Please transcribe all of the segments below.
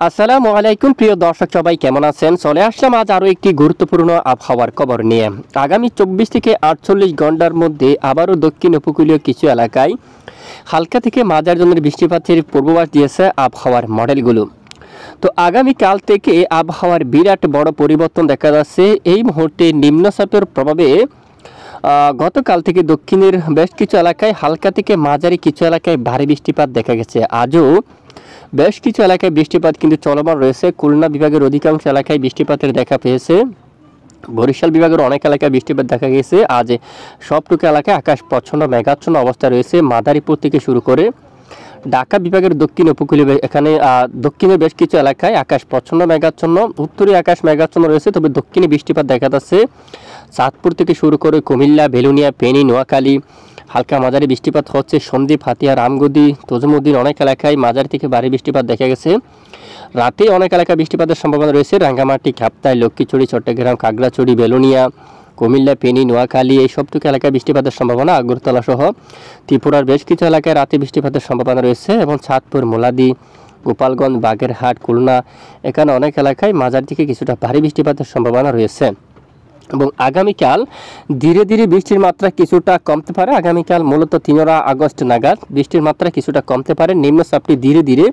আসসালামু আলাইকুম প্রিয় দর্শক, সবাই কেমন আছেন? চলে আসলাম আজ আরও একটি গুরুত্বপূর্ণ আবহাওয়ার খবর নিয়ে। আগামী 24 থেকে 48 ঘন্টার মধ্যে আবারও দক্ষিণ উপকূলীয় কিছু এলাকায় হালকা থেকে মাঝারি ধরনের বৃষ্টিপাতের পূর্বাভাস দিয়েছে আবহাওয়ার মডেলগুলো। তো আগামীকাল থেকে আবহাওয়ার বিরাট বড় পরিবর্তন দেখা যাচ্ছে। এই মুহূর্তে নিম্নচাপের প্রভাবে গতকাল থেকে দক্ষিণের বেশ কিছু এলাকায় হালকা থেকে মাঝারি, কিছু এলাকায় ভারী বৃষ্টিপাত দেখা গেছে। আজও বেশ কিছু এলাকায় বৃষ্টিপাত কিন্তু চলমান রয়েছে। খুলনা বিভাগের অধিকাংশ এলাকায় বৃষ্টিপাতের দেখা পেয়েছে। বরিশাল বিভাগের অনেক এলাকায় বৃষ্টিপাত দেখা গেছে। আজ সবটুকু এলাকায় আকাশ প্রচ্ছন্ন মেঘাচ্ছন্ন অবস্থা রয়েছে। মাদারীপুর থেকে শুরু করে ঢাকা বিভাগের দক্ষিণ উপকূলীয় এখানে দক্ষিণের বেশ কিছু এলাকায় আকাশ প্রচ্ছন্ন মেঘাচ্ছন্ন, উত্তরে আকাশ মেঘাচ্ছন্ন রয়েছে, তবে দক্ষিণে বৃষ্টিপাত দেখা যাচ্ছে। চাঁদপুর থেকে শুরু করে কুমিল্লা, বেলুনিয়া, ফেনী, নোয়াখালী হালকা মাঝারি বৃষ্টিপাত হচ্ছে। সন্দ্বীপ, হাতিয়া, রামগতি, তজুমুদ্দিন অনেক এলাকায় মাঝারি থেকে ভারী বৃষ্টিপাত দেখা গেছে। রাতে অনেক এলাকায় বৃষ্টিপাতের সম্ভাবনা রয়েছে। রাঙ্গামাটি, কাপ্তাই, লক্ষ্মীছড়ি, চট্টগ্রাম, খাগড়াছড়ি, বেলুনিয়া, কুমিল্লা, ফেনী, নোয়াখালী এই সবটুকু এলাকায় বৃষ্টিপাতের সম্ভাবনা। আগরতলা সহ ত্রিপুরার বেশ কিছু এলাকায় রাতে বৃষ্টিপাতের সম্ভাবনা রয়েছে এবং চাঁদপুর, মোলাদি, গোপালগঞ্জ, বাগেরহাট, খুলনা এখানে অনেক এলাকায় মাঝারি থেকে কিছুটা ভারী বৃষ্টিপাতের সম্ভাবনা রয়েছে। এবং আগামীকাল ধীরে ধীরে বৃষ্টির মাত্রা কিছুটা কমতে পারে। আগামীকাল মূলত 3 আগস্ট নাগাদ বৃষ্টির মাত্রা কিছুটা কমতে পারে। নিম্নচাপটি ধীরে ধীরে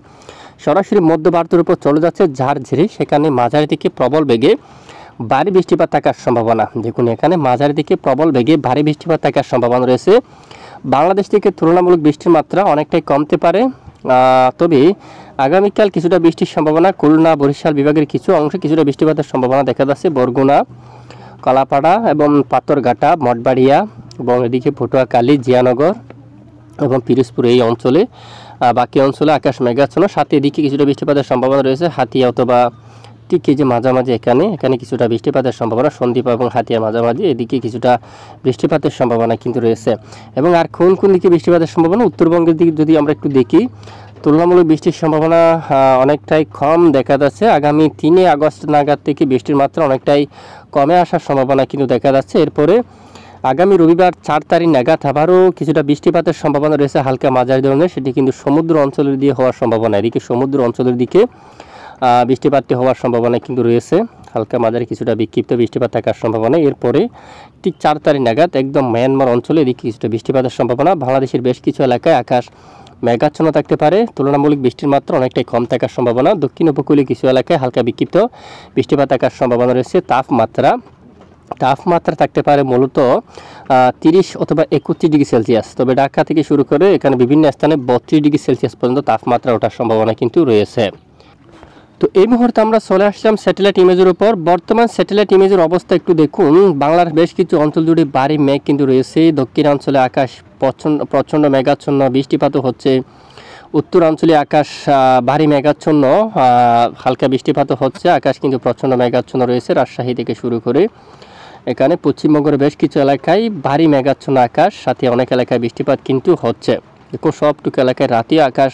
সরাসরি মধ্য ভারতের উপর চলে যাচ্ছে, যার জেরে সেখানে মাঝারি থেকে প্রবল বেগে ভারী বৃষ্টিপাত থাকার সম্ভাবনা। দেখুন, এখানে মাঝারি থেকে প্রবল বেগে ভারী বৃষ্টিপাত থাকার সম্ভাবনা রয়েছে। বাংলাদেশ থেকে তুলনামূলক বৃষ্টির মাত্রা অনেকটাই কমতে পারে। তবে আগামীকাল কিছুটা বৃষ্টির সম্ভাবনা। খুলনা, বরিশাল বিভাগের কিছু অংশে কিছুটা বৃষ্টিপাতের সম্ভাবনা দেখা যাচ্ছে। বরগুনা, কলাপাড়া এবং পাথরঘাটা, মঠবাড়িয়া এবং এদিকে পটুয়াখালী, জিয়ানগর এবং পিরোজপুর এই অঞ্চলে, বাকি অঞ্চলে আকাশ মেঘাচ্ছন্ন, সাথে এদিকে কিছুটা বৃষ্টিপাতের সম্ভাবনা রয়েছে। হাতিয়া অথবা ঠিক এই যে মাঝামাঝি এখানে কিছুটা বৃষ্টিপাতের সম্ভাবনা। সন্দ্বীপ এবং হাতিয়ার মাঝামাঝি এদিকে কিছুটা বৃষ্টিপাতের সম্ভাবনা কিন্তু রয়েছে। এবং আর কোন কোন দিকে বৃষ্টিপাতের সম্ভাবনা? উত্তরবঙ্গের দিকে যদি আমরা একটু দেখি, তুলনামূলক বৃষ্টির সম্ভাবনা অনেকটাই কম দেখা যাচ্ছে। আগামী 3 আগস্ট নাগাদ থেকে বৃষ্টির মাত্রা অনেকটাই কমে আসার সম্ভাবনা কিন্তু দেখা যাচ্ছে। এরপরে আগামী রবিবার 4 তারিখ নাগাদ আবারও কিছুটা বৃষ্টিপাতের সম্ভাবনা রয়েছে, হালকা মাঝারি ধরনের। সেটি কিন্তু সমুদ্র অঞ্চলের দিয়ে হওয়ার সম্ভাবনা। এদিকে সমুদ্র অঞ্চলের দিকে বৃষ্টিপাতটি হওয়ার সম্ভাবনা কিন্তু রয়েছে। হালকা মাঝারি কিছুটা বিক্ষিপ্ত বৃষ্টিপাত থাকার সম্ভাবনা। এরপরে ঠিক 4 তারিখ নাগাদ একদম মায়ানমার অঞ্চলে এদিকে কিছুটা বৃষ্টিপাতের সম্ভাবনা। বাংলাদেশের বেশ কিছু এলাকায় আকাশ মেঘাচ্ছন্ন থাকতে পারে। তুলনামূলক বৃষ্টির মাত্রা অনেকটাই কম থাকার সম্ভাবনা। দক্ষিণ উপকূলীয় কিছু এলাকায় হালকা বিক্ষিপ্ত বৃষ্টিপাত থাকার সম্ভাবনা রয়েছে। তাপমাত্রা থাকতে পারে মূলত 30 অথবা 31 ডিগ্রি সেলসিয়াস। তবে ঢাকা থেকে শুরু করে এখানে বিভিন্ন স্থানে 32 ডিগ্রি সেলসিয়াস পর্যন্ত তাপমাত্রা ওঠার সম্ভাবনা কিন্তু রয়েছে। তো এই মুহূর্তে আমরা চলে আসলাম স্যাটেলাইট ইমেজের উপর। বর্তমান স্যাটেলাইট ইমেজের অবস্থা একটু দেখুন। বাংলার বেশ কিছু অঞ্চল জুড়ে ভারী মেঘ কিন্তু রয়েছে। দক্ষিণাঞ্চলে আকাশ প্রচণ্ড মেঘাচ্ছন্ন, বৃষ্টিপাতও হচ্ছে। উত্তরাঞ্চলে আকাশ ভারী মেঘাচ্ছন্ন, হালকা বৃষ্টিপাতও হচ্ছে। আকাশ কিন্তু প্রচণ্ড মেঘাচ্ছন্ন রয়েছে। রাজশাহী থেকে শুরু করে এখানে পশ্চিমবঙ্গের বেশ কিছু এলাকায় ভারী মেঘাচ্ছন্ন আকাশ, সাথে অনেক এলাকায় বৃষ্টিপাত কিন্তু হচ্ছে। দেখুন, সবটুকু এলাকায় রাতে আকাশ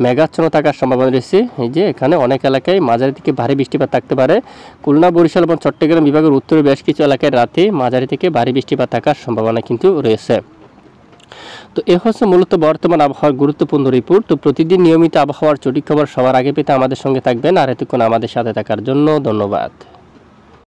মেঘাচ্ছন্ন থাকার সম্ভাবনা রয়েছে। এই যে এখানে অনেক এলাকায় মাঝারি থেকে ভারী বৃষ্টিপাত থাকতে পারে। খুলনা, বরিশাল এবং চট্টগ্রাম বিভাগের উত্তরে বেশ কিছু এলাকায় রাতে মাঝারি থেকে ভারী বৃষ্টিপাত থাকার সম্ভাবনা কিন্তু রয়েছে। তো এ হচ্ছে মূলত বর্তমান আবহাওয়ার গুরুত্বপূর্ণ রিপোর্ট। তো প্রতিদিন নিয়মিত আবহাওয়ার সঠিক খবর সবার আগে পেতে আমাদের সঙ্গে থাকবেন। আর এতক্ষণ আমাদের সাথে থাকার জন্য ধন্যবাদ।